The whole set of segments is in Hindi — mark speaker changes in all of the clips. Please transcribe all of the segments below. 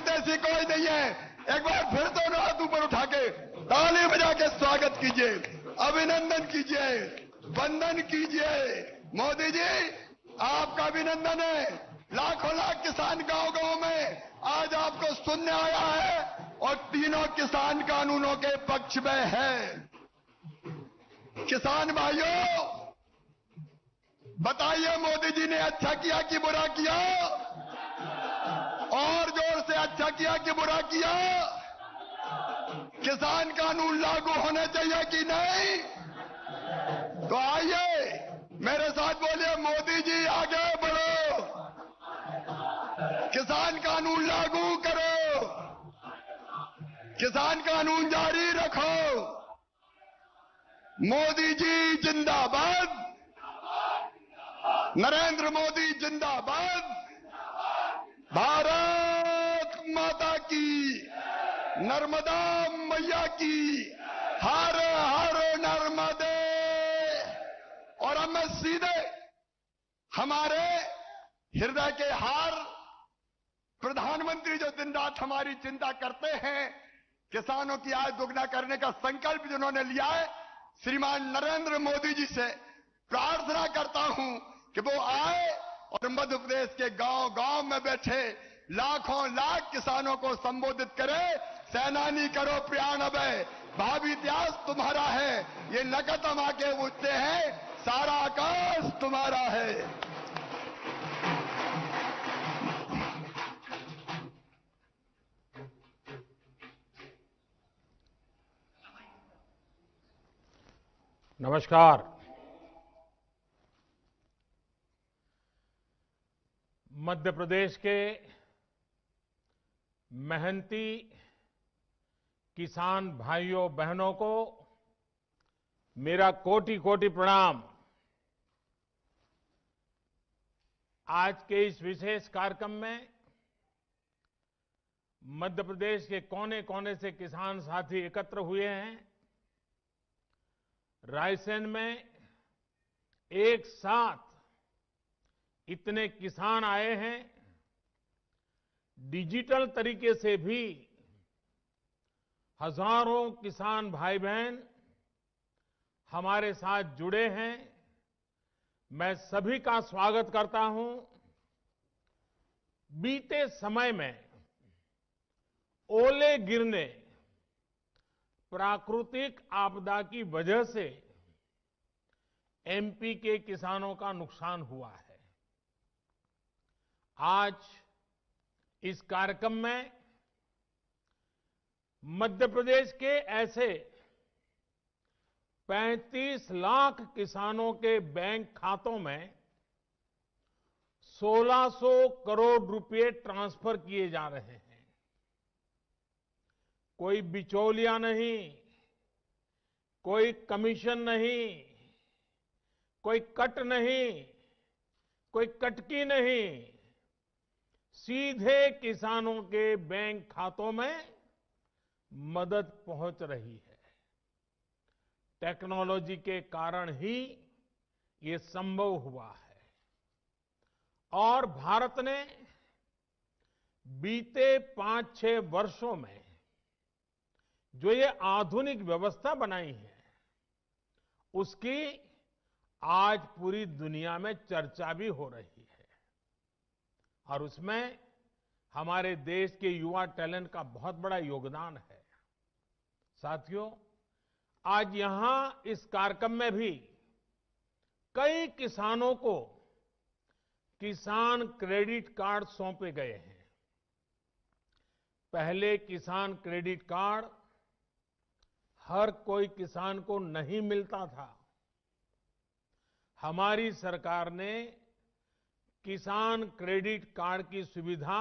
Speaker 1: विदेशी कोई नहीं है। एक बार फिर दोनों हाथ ऊपर उठा के ताली बजा के स्वागत कीजिए, अभिनंदन कीजिए, वंदन कीजिए। मोदी जी, आपका अभिनंदन है। लाखों लाख किसान गांव-गांव में आज आपको सुनने आया है और तीनों किसान कानूनों के पक्ष में है। किसान भाइयों, बताइए मोदी जी ने अच्छा किया कि बुरा किया? और जोर से अच्छा किया कि बुरा किया? किसान कानून लागू होने चाहिए कि नहीं? तो आइए मेरे साथ बोलिए, मोदी जी आगे बढ़ो, किसान कानून लागू करो, किसान कानून जारी रखो। मोदी जी जिंदाबाद, नरेंद्र मोदी जिंदाबाद, भारत माता की, नर्मदा मैया की, हर हर नर्मदे। और अब मैं सीधे हमारे हृदय के हार प्रधानमंत्री जो दिन रात हमारी चिंता करते हैं, किसानों की आय दुगना करने का संकल्प जिन्होंने लिया है, श्रीमान नरेंद्र मोदी जी से प्रार्थना करता हूं कि वो आए और मध्य प्रदेश के गांव-गांव में बैठे लाखों लाख किसानों को संबोधित करे। सेनानी करो प्रयाण अभय, भावी इतिहास तुम्हारा है, ये नकतम आके पूछते हैं, सारा आकाश तुम्हारा है।
Speaker 2: नमस्कार। मध्य प्रदेश के मेहनती किसान भाइयों बहनों को मेरा कोटि कोटि प्रणाम। आज के इस विशेष कार्यक्रम में मध्य प्रदेश के कोने कोने से किसान साथी एकत्र हुए हैं। रायसेन में एक साथ इतने किसान आए हैं। डिजिटल तरीके से भी हजारों किसान भाई बहन हमारे साथ जुड़े हैं। मैं सभी का स्वागत करता हूं। बीते समय में ओले गिरने, प्राकृतिक आपदा की वजह से एमपी के किसानों का नुकसान हुआ है। आज इस कार्यक्रम में मध्य प्रदेश के ऐसे 35 लाख किसानों के बैंक खातों में 1600 करोड़ रुपए ट्रांसफर किए जा रहे हैं। कोई बिचौलिया नहीं, कोई कमीशन नहीं, कोई कट नहीं, कोई कटकी नहीं, सीधे किसानों के बैंक खातों में मदद पहुंच रही है। टेक्नोलॉजी के कारण ही ये संभव हुआ है और भारत ने बीते 5-6 वर्षों में जो ये आधुनिक व्यवस्था बनाई है, उसकी आज पूरी दुनिया में चर्चा भी हो रही है और उसमें हमारे देश के युवा टैलेंट का बहुत बड़ा योगदान है। साथियों, आज यहां इस कार्यक्रम में भी कई किसानों को किसान क्रेडिट कार्ड सौंपे गए हैं। पहले किसान क्रेडिट कार्ड हर कोई किसान को नहीं मिलता था। हमारी सरकार ने किसान क्रेडिट कार्ड की सुविधा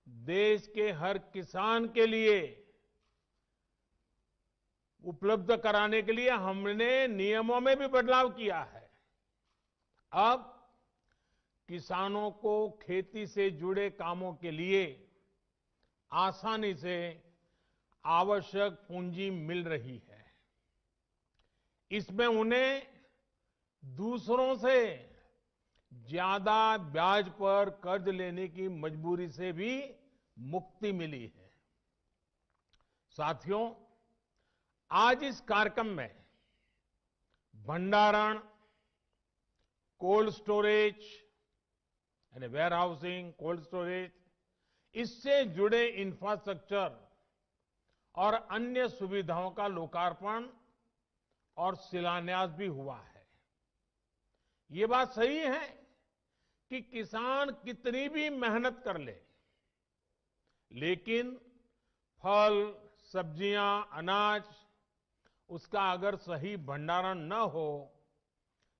Speaker 2: देश के हर किसान के लिए उपलब्ध कराने के लिए हमने नियमों में भी बदलाव किया है। अब किसानों को खेती से जुड़े कामों के लिए आसानी से आवश्यक पूंजी मिल रही है। इसमें उन्हें दूसरों से ज्यादा ब्याज पर कर्ज लेने की मजबूरी से भी मुक्ति मिली है। साथियों, आज इस कार्यक्रम में भंडारण, कोल्ड स्टोरेज यानी वेयर हाउसिंग, कोल्ड स्टोरेज, इससे जुड़े इंफ्रास्ट्रक्चर और अन्य सुविधाओं का लोकार्पण और शिलान्यास भी हुआ है। ये बात सही है कि किसान कितनी भी मेहनत कर ले, लेकिन फल, सब्जियां, अनाज, उसका अगर सही भंडारण न हो,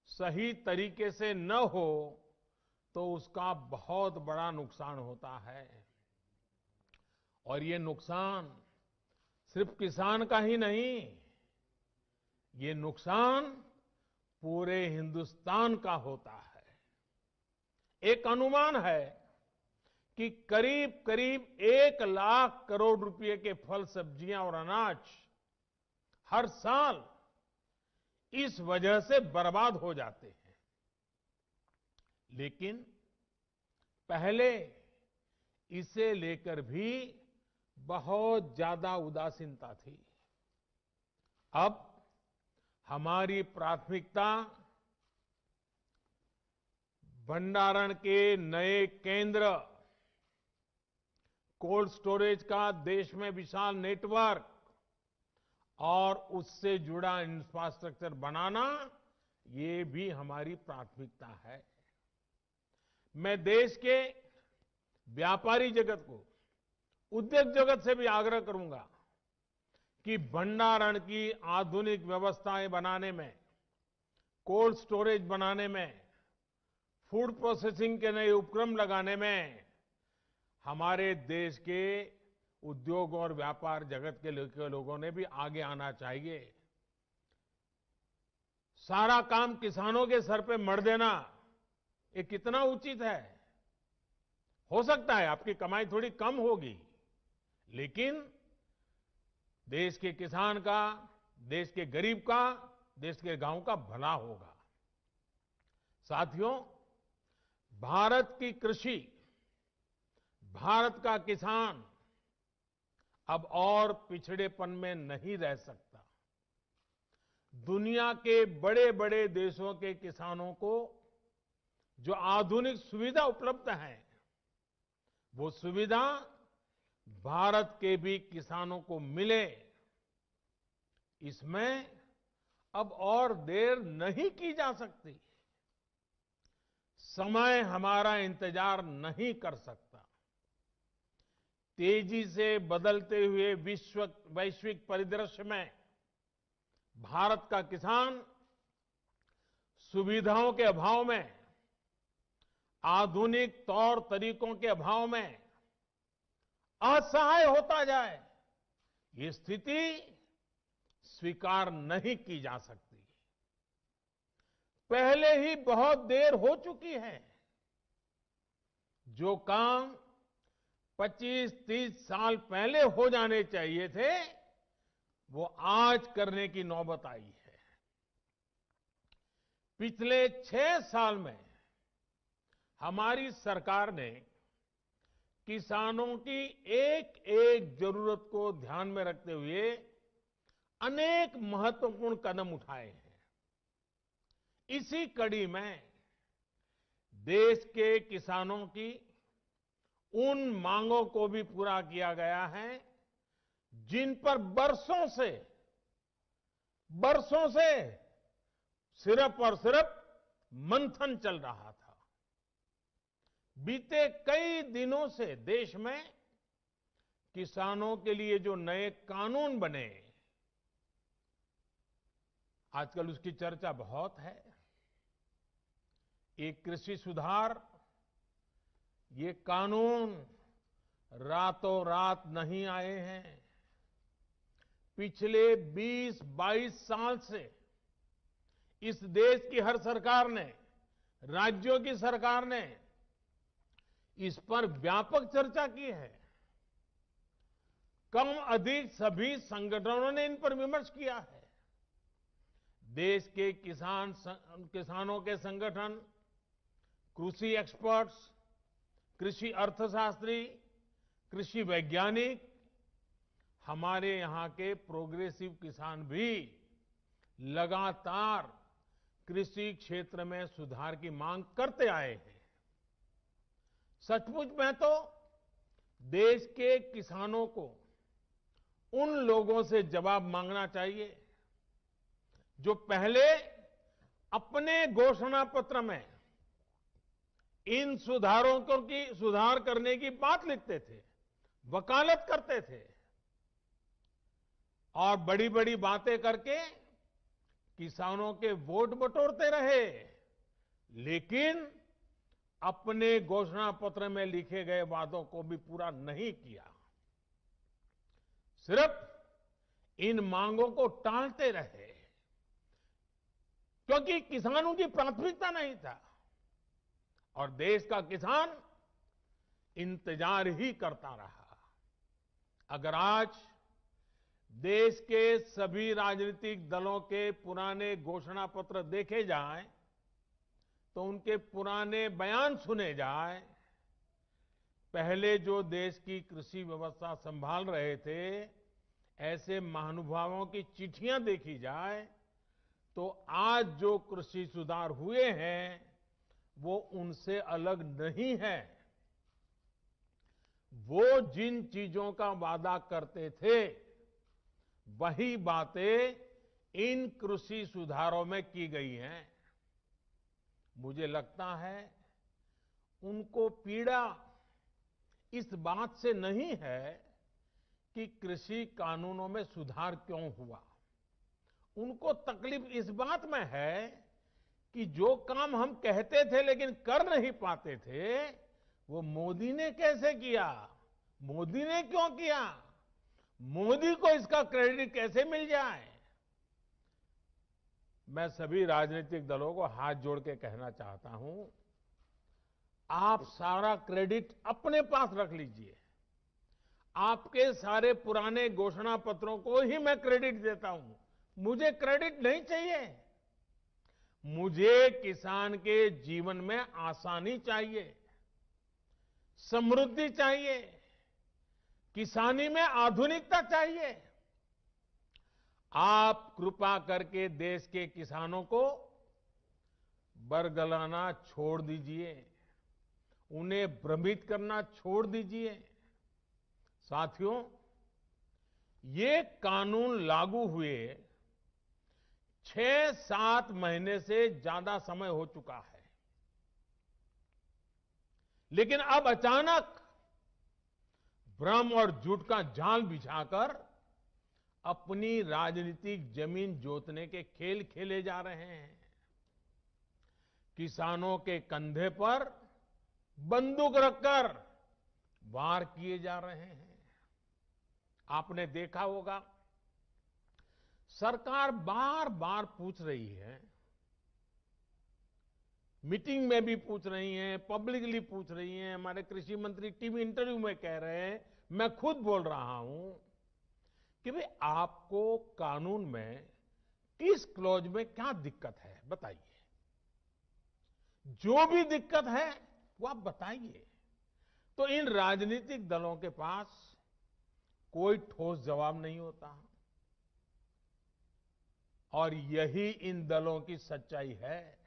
Speaker 2: सही तरीके से न हो, तो उसका बहुत बड़ा नुकसान होता है। और ये नुकसान सिर्फ किसान का ही नहीं, ये नुकसान पूरे हिंदुस्तान का होता है। एक अनुमान है कि करीब करीब 1 लाख करोड़ रुपए के फल, सब्जियां और अनाज हर साल इस वजह से बर्बाद हो जाते हैं। लेकिन पहले इसे लेकर भी बहुत ज्यादा उदासीनता थी। अब हमारी प्राथमिकता भंडारण के नए केंद्र, कोल्ड स्टोरेज का देश में विशाल नेटवर्क और उससे जुड़ा इंफ्रास्ट्रक्चर बनाना, ये भी हमारी प्राथमिकता है। मैं देश के व्यापारी जगत को, उद्योग जगत से भी आग्रह करूंगा कि भंडारण की आधुनिक व्यवस्थाएं बनाने में, कोल्ड स्टोरेज बनाने में, फूड प्रोसेसिंग के नए उपक्रम लगाने में हमारे देश के उद्योग और व्यापार जगत के लोगों ने भी आगे आना चाहिए। सारा काम किसानों के सर पे मढ़ देना, ये कितना उचित है? हो सकता है आपकी कमाई थोड़ी कम होगी, लेकिन देश के किसान का, देश के गरीब का, देश के गांव का भला होगा। साथियों, भारत की कृषि, भारत का किसान अब और पिछड़ेपन में नहीं रह सकता। दुनिया के बड़े बड़े देशों के किसानों को जो आधुनिक सुविधा उपलब्ध है, वो सुविधा भारत के भी किसानों को मिले, इसमें अब और देर नहीं की जा सकती। समय हमारा इंतजार नहीं कर सकता। तेजी से बदलते हुए वैश्विक परिदृश्य में भारत का किसान सुविधाओं के अभाव में, आधुनिक तौर तरीकों के अभाव में असहाय होता जाए, ये स्थिति स्वीकार नहीं की जा सकती। पहले ही बहुत देर हो चुकी है। जो काम 25-30 साल पहले हो जाने चाहिए थे, वो आज करने की नौबत आई है। पिछले 6 साल में हमारी सरकार ने किसानों की एक एक जरूरत को ध्यान में रखते हुए अनेक महत्वपूर्ण कदम उठाए हैं। इसी कड़ी में देश के किसानों की उन मांगों को भी पूरा किया गया है जिन पर बरसों से सिर्फ और सिर्फ मंथन चल रहा था। बीते कई दिनों से देश में किसानों के लिए जो नए कानून बने, आजकल उसकी चर्चा बहुत है। ये कृषि सुधार, ये कानून रातों रात नहीं आए हैं। पिछले 20-22 साल से इस देश की हर सरकार ने, राज्यों की सरकार ने इस पर व्यापक चर्चा की है। कम अधिक सभी संगठनों ने इन पर विमर्श किया है। देश के किसानों के संगठन, कृषि एक्सपर्ट्स, कृषि अर्थशास्त्री, कृषि वैज्ञानिक, हमारे यहाँ के प्रोग्रेसिव किसान भी लगातार कृषि क्षेत्र में सुधार की मांग करते आए हैं। सचमुच में तो देश के किसानों को उन लोगों से जवाब मांगना चाहिए जो पहले अपने घोषणा पत्र में इन सुधार करने की बात लिखते थे, वकालत करते थे और बड़ी बड़ी बातें करके किसानों के वोट बटोरते रहे, लेकिन अपने घोषणा पत्र में लिखे गए वादों को भी पूरा नहीं किया। सिर्फ इन मांगों को टालते रहे क्योंकि किसानों की प्राथमिकता नहीं था और देश का किसान इंतजार ही करता रहा। अगर आज देश के सभी राजनीतिक दलों के पुराने घोषणा पत्र देखे जाएं, तो उनके पुराने बयान सुने जाएं, पहले जो देश की कृषि व्यवस्था संभाल रहे थे, ऐसे महानुभावों की चिट्ठियां देखी जाए, तो आज जो कृषि सुधार हुए हैं, वो उनसे अलग नहीं है। वो जिन चीजों का वादा करते थे, वही बातें इन कृषि सुधारों में की गई हैं। मुझे लगता है उनको पीड़ा इस बात से नहीं है कि कृषि कानूनों में सुधार क्यों हुआ। उनको तकलीफ इस बात में है कि जो काम हम कहते थे लेकिन कर नहीं पाते थे, वो मोदी ने कैसे किया, मोदी ने क्यों किया, मोदी को इसका क्रेडिट कैसे मिल जाए। मैं सभी राजनीतिक दलों को हाथ जोड़ के कहना चाहता हूं, आप सारा क्रेडिट अपने पास रख लीजिए। आपके सारे पुराने घोषणा पत्रों को ही मैं क्रेडिट देता हूं, मुझे क्रेडिट नहीं चाहिए। मुझे किसान के जीवन में आसानी चाहिए, समृद्धि चाहिए, किसानी में आधुनिकता चाहिए। आप कृपा करके देश के किसानों को बरगलाना छोड़ दीजिए, उन्हें भ्रमित करना छोड़ दीजिए। साथियों, ये कानून लागू हुए 6-7 महीने से ज्यादा समय हो चुका है, लेकिन अब अचानक भ्रम और झूठ का जाल बिछाकर अपनी राजनीतिक जमीन जोतने के खेल खेले जा रहे हैं। किसानों के कंधे पर बंदूक रखकर वार किए जा रहे हैं। आपने देखा होगा, सरकार बार बार पूछ रही है, मीटिंग में भी पूछ रही है, पब्लिकली पूछ रही है, हमारे कृषि मंत्री टीवी इंटरव्यू में कह रहे हैं, मैं खुद बोल रहा हूं कि भाई आपको कानून में किस क्लॉज में क्या दिक्कत है बताइए। जो भी दिक्कत है वो आप बताइए। तो इन राजनीतिक दलों के पास कोई ठोस जवाब नहीं होता और यही इन दलों की सच्चाई है।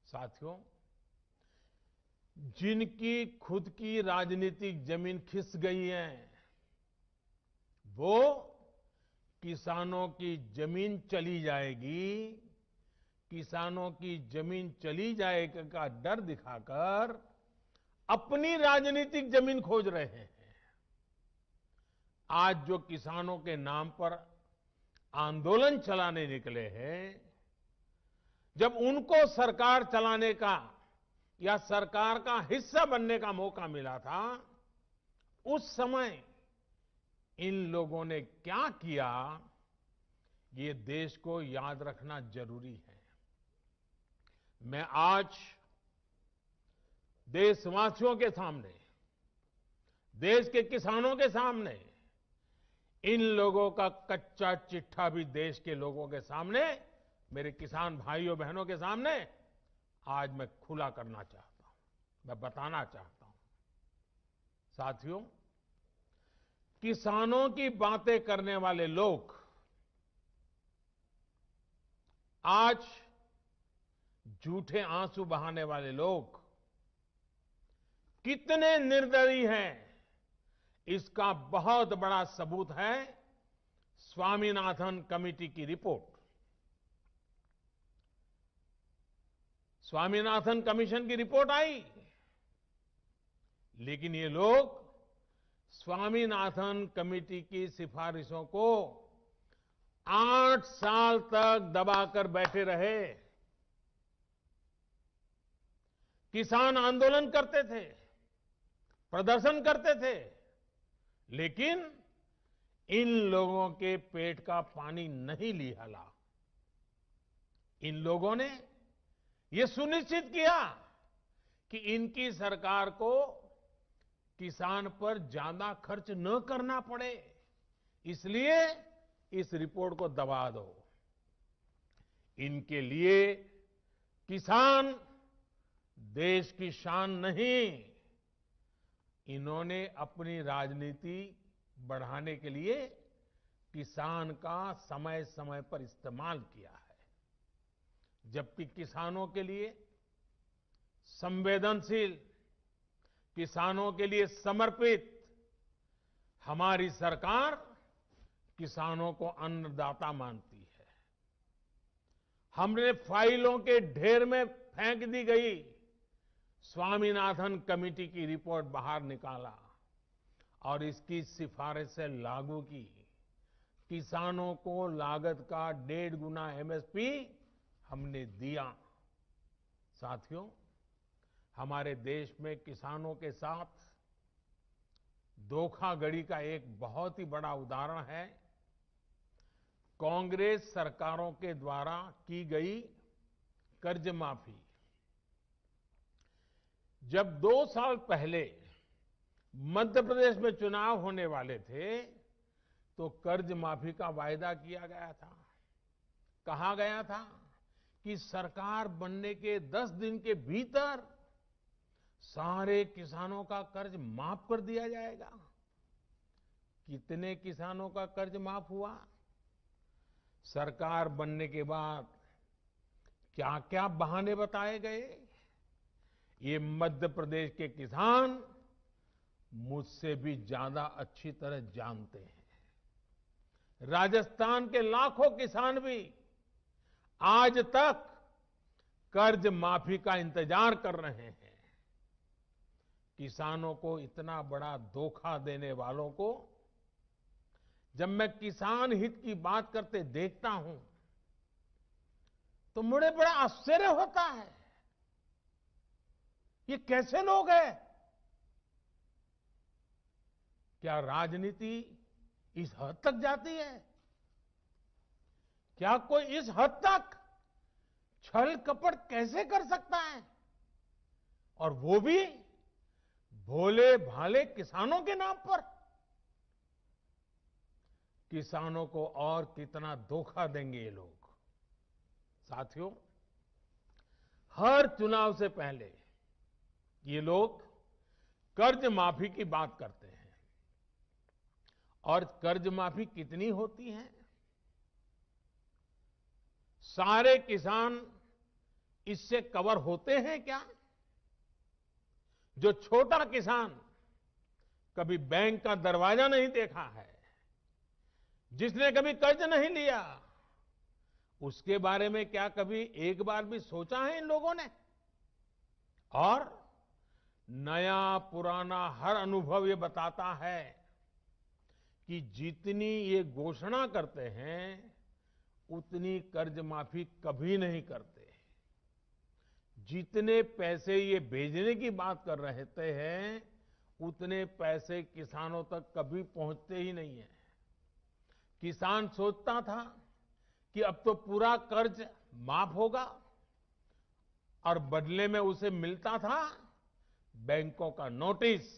Speaker 2: साथियों, जिनकी खुद की राजनीतिक जमीन खिस गई है, वो किसानों की जमीन चली जाएगी, किसानों की जमीन चली जाएगी का डर दिखाकर अपनी राजनीतिक जमीन खोज रहे हैं। आज जो किसानों के नाम पर आंदोलन चलाने निकले हैं, जब उनको सरकार चलाने का या सरकार का हिस्सा बनने का मौका मिला था, उस समय इन लोगों ने क्या किया, ये देश को याद रखना जरूरी है। मैं आज देशवासियों के सामने, देश के किसानों के सामने, इन लोगों का कच्चा चिट्ठा भी देश के लोगों के सामने, मेरे किसान भाइयों बहनों के सामने आज मैं खुला करना चाहता हूं, मैं बताना चाहता हूं। साथियों, किसानों की बातें करने वाले लोग आज झूठे आंसू बहाने वाले लोग कितने निर्दयी हैं, इसका बहुत बड़ा सबूत है स्वामीनाथन कमेटी की रिपोर्ट। स्वामीनाथन कमीशन की रिपोर्ट आई, लेकिन ये लोग स्वामीनाथन कमेटी की सिफारिशों को 8 साल तक दबाकर बैठे रहे। किसान आंदोलन करते थे, प्रदर्शन करते थे, लेकिन इन लोगों के पेट का पानी नहीं लिहाला। इन लोगों ने यह सुनिश्चित किया कि इनकी सरकार को किसान पर ज्यादा खर्च न करना पड़े, इसलिए इस रिपोर्ट को दबा दो। इनके लिए किसान देश की शान नहीं, इन्होंने अपनी राजनीति बढ़ाने के लिए किसान का समय समय पर इस्तेमाल किया है, जबकि किसानों के लिए संवेदनशील, किसानों के लिए समर्पित हमारी सरकार किसानों को अन्नदाता मानती है। हमने फाइलों के ढेर में फेंक दी गई स्वामीनाथन कमेटी की रिपोर्ट बाहर निकाला और इसकी सिफारिश से लागू की। किसानों को लागत का 1.5 गुना एमएसपी हमने दिया। साथियों, हमारे देश में किसानों के साथ धोखाधड़ी का एक बहुत ही बड़ा उदाहरण है कांग्रेस सरकारों के द्वारा की गई कर्ज माफी। जब 2 साल पहले मध्य प्रदेश में चुनाव होने वाले थे, तो कर्ज माफी का वायदा किया गया था। कहा गया था कि सरकार बनने के 10 दिन के भीतर सारे किसानों का कर्ज माफ कर दिया जाएगा। कितने किसानों का कर्ज माफ हुआ? सरकार बनने के बाद क्या क्या बहाने बताए गए, ये मध्य प्रदेश के किसान मुझसे भी ज्यादा अच्छी तरह जानते हैं। राजस्थान के लाखों किसान भी आज तक कर्ज माफी का इंतजार कर रहे हैं। किसानों को इतना बड़ा धोखा देने वालों को जब मैं किसान हित की बात करते देखता हूं, तो मुझे बड़ा आश्चर्य होता है। ये कैसे लोग हैं? क्या राजनीति इस हद तक जाती है? क्या कोई इस हद तक छल कपट कैसे कर सकता है? और वो भी भोले भाले किसानों के नाम पर। किसानों को और कितना धोखा देंगे ये लोग। साथियों, हर चुनाव से पहले ये लोग कर्ज माफी की बात करते हैं। और कर्ज माफी कितनी होती है? सारे किसान इससे कवर होते हैं क्या? जो छोटा किसान कभी बैंक का दरवाजा नहीं देखा है, जिसने कभी कर्ज नहीं लिया, उसके बारे में क्या कभी एक बार भी सोचा है इन लोगों ने? और नया पुराना हर अनुभव ये बताता है कि जितनी ये घोषणा करते हैं, उतनी कर्ज माफी कभी नहीं करते। जितने पैसे ये भेजने की बात कर रहे हैं, उतने पैसे किसानों तक कभी पहुंचते ही नहीं है। किसान सोचता था कि अब तो पूरा कर्ज माफ होगा, और बदले में उसे मिलता था बैंकों का नोटिस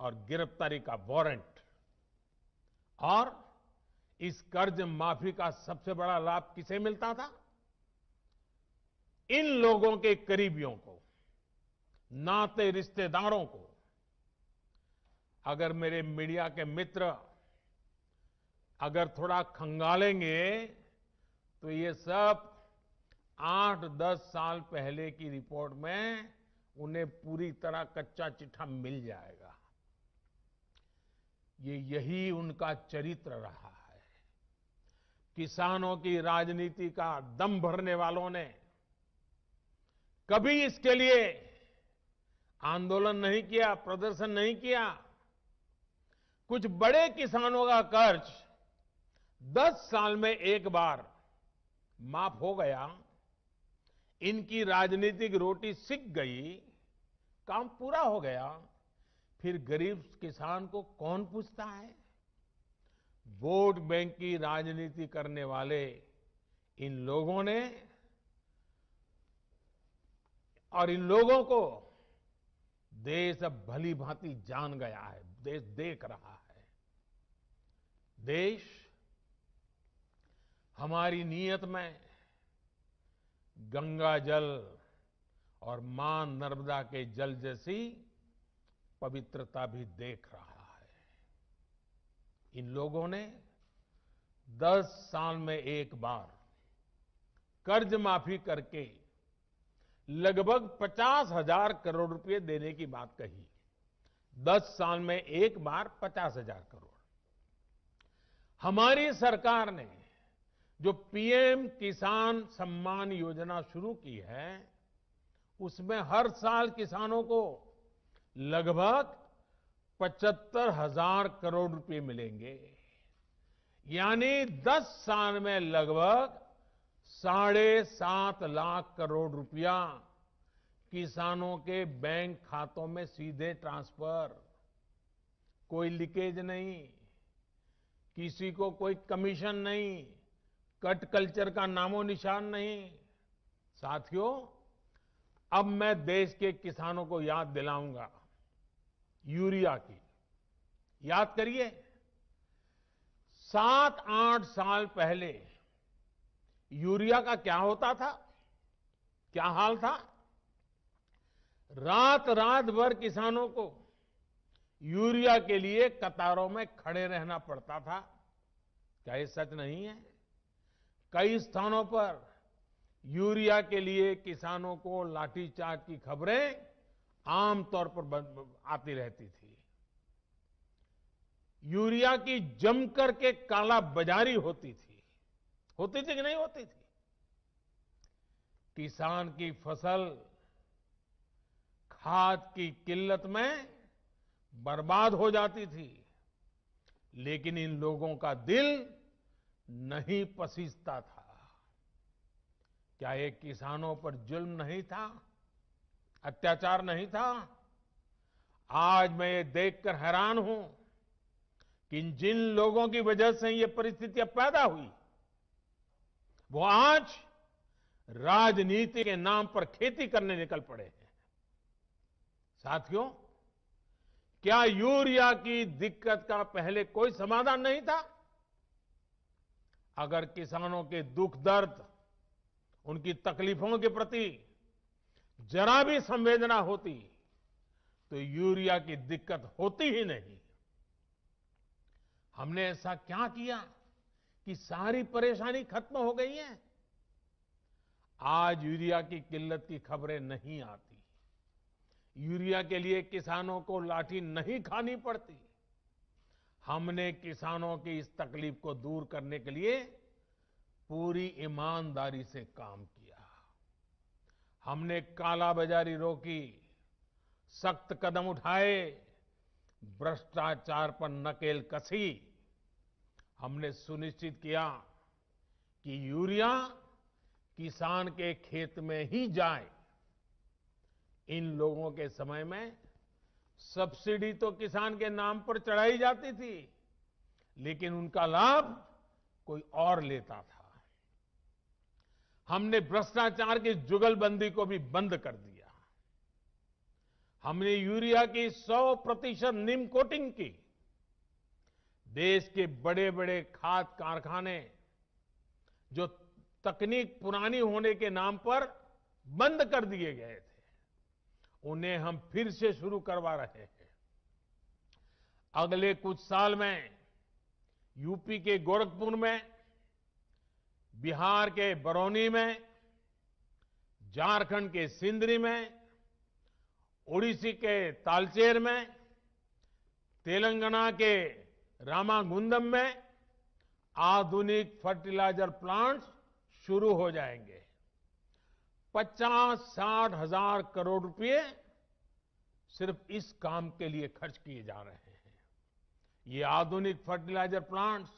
Speaker 2: और गिरफ्तारी का वारंट। और इस कर्ज माफी का सबसे बड़ा लाभ किसे मिलता था? इन लोगों के करीबियों को, नाते रिश्तेदारों को। अगर मेरे मीडिया के मित्र अगर थोड़ा खंगालेंगे तो ये सब 8-10 साल पहले की रिपोर्ट में उन्हें पूरी तरह कच्चा चिट्ठा मिल जाएगा। यही उनका चरित्र रहा है। किसानों की राजनीति का दम भरने वालों ने कभी इसके लिए आंदोलन नहीं किया, प्रदर्शन नहीं किया। कुछ बड़े किसानों का कर्ज 10 साल में एक बार माफ हो गया, इनकी राजनीतिक रोटी सिक गई, काम पूरा हो गया, फिर गरीब किसान को कौन पूछता है? वोट बैंक की राजनीति करने वाले इन लोगों ने और इन लोगों को देश अब भली भांति जान गया है, देश देख रहा है। देश हमारी नीयत में गंगा जल और मां नर्मदा के जल जैसी पवित्रता भी देख रहा है। इन लोगों ने 10 साल में एक बार कर्ज माफी करके लगभग 50,000 करोड़ रुपए देने की बात कही। 10 साल में एक बार 50,000 करोड़। हमारी सरकार ने जो पीएम किसान सम्मान योजना शुरू की है, उसमें हर साल किसानों को लगभग 75,000 करोड़ रुपए मिलेंगे। यानी 10 साल में लगभग 7.5 लाख करोड़ रुपया किसानों के बैंक खातों में सीधे ट्रांसफर। कोई लीकेज नहीं, किसी को कोई कमीशन नहीं, कट कल्चर का नामो निशान नहीं। साथियों, अब मैं देश के किसानों को याद दिलाऊंगा यूरिया की। याद करिए, 7-8 साल पहले यूरिया का क्या होता था, क्या हाल था? रात रात भर किसानों को यूरिया के लिए कतारों में खड़े रहना पड़ता था। क्या ये सच नहीं है? कई स्थानों पर यूरिया के लिए किसानों को लाठीचार्ज की खबरें आमतौर पर आती रहती थी। यूरिया की जमकर के काला बाजारी होती थी कि नहीं होती थी? किसान की फसल खाद की किल्लत में बर्बाद हो जाती थी, लेकिन इन लोगों का दिल नहीं पसीजता था। क्या ये किसानों पर जुल्म नहीं था, अत्याचार नहीं था? आज मैं ये देखकर हैरान हूं कि जिन लोगों की वजह से ये परिस्थितियां पैदा हुई, वो आज राजनीति के नाम पर खेती करने निकल पड़े हैं। साथियों, क्या यूरिया की दिक्कत का पहले कोई समाधान नहीं था? अगर किसानों के दुख दर्द, उनकी तकलीफों के प्रति जरा भी संवेदना होती तो यूरिया की दिक्कत होती ही नहीं। हमने ऐसा क्या किया कि सारी परेशानी खत्म हो गई है? आज यूरिया की किल्लत की खबरें नहीं आती। यूरिया के लिए किसानों को लाठी नहीं खानी पड़ती। हमने किसानों की इस तकलीफ को दूर करने के लिए पूरी ईमानदारी से काम किया। हमने कालाबाजारी रोकी, सख्त कदम उठाए, भ्रष्टाचार पर नकेल कसी। हमने सुनिश्चित किया कि यूरिया किसान के खेत में ही जाए। इन लोगों के समय में सब्सिडी तो किसान के नाम पर चढ़ाई जाती थी, लेकिन उनका लाभ कोई और लेता था। हमने भ्रष्टाचार की जुगलबंदी को भी बंद कर दिया। हमने यूरिया की 100% नीम कोटिंग की। देश के बड़े बड़े खाद कारखाने जो तकनीक पुरानी होने के नाम पर बंद कर दिए गए थे, उन्हें हम फिर से शुरू करवा रहे हैं। अगले कुछ साल में यूपी के गोरखपुर में, बिहार के बरौनी में, झारखंड के सिंदरी में, ओडिशा के तालचेर में, तेलंगाना के रामागुंडम में आधुनिक फर्टिलाइजर प्लांट्स शुरू हो जाएंगे। 50-60 हजार करोड़ रुपए सिर्फ इस काम के लिए खर्च किए जा रहे हैं। ये आधुनिक फर्टिलाइजर प्लांट्स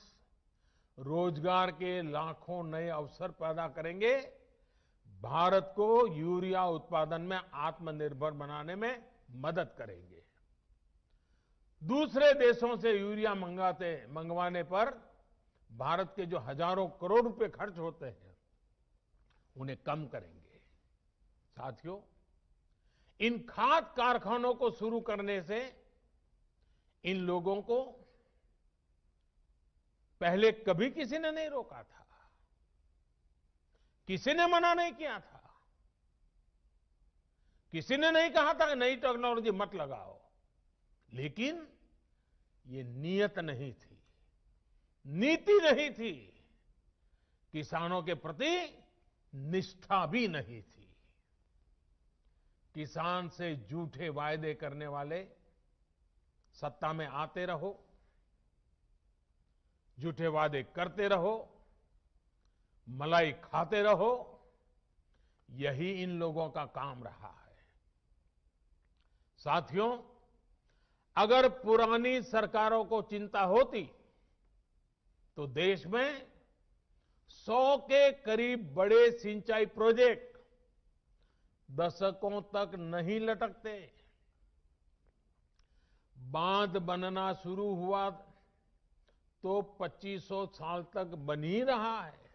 Speaker 2: रोजगार के लाखों नए अवसर पैदा करेंगे, भारत को यूरिया उत्पादन में आत्मनिर्भर बनाने में मदद करेंगे। दूसरे देशों से यूरिया मंगवाने पर भारत के जो हजारों करोड़ रुपए खर्च होते हैं, उन्हें कम करेंगे। साथियों, इन खाद कारखानों को शुरू करने से इन लोगों को पहले कभी किसी ने नहीं रोका था, किसी ने मना नहीं किया था, किसी ने नहीं कहा था कि नई टेक्नोलॉजी मत लगाओ, लेकिन ये नीयत नहीं थी, नीति नहीं थी, किसानों के प्रति निष्ठा भी नहीं थी। किसान से झूठे वायदे करने वाले सत्ता में आते रहो, झूठे वादे करते रहो, मलाई खाते रहो, यही इन लोगों का काम रहा है। साथियों, अगर पुरानी सरकारों को चिंता होती तो देश में 100 के करीब बड़े सिंचाई प्रोजेक्ट दशकों तक नहीं लटकते। बांध बनना शुरू हुआ तो 2500 साल तक बन ही रहा है।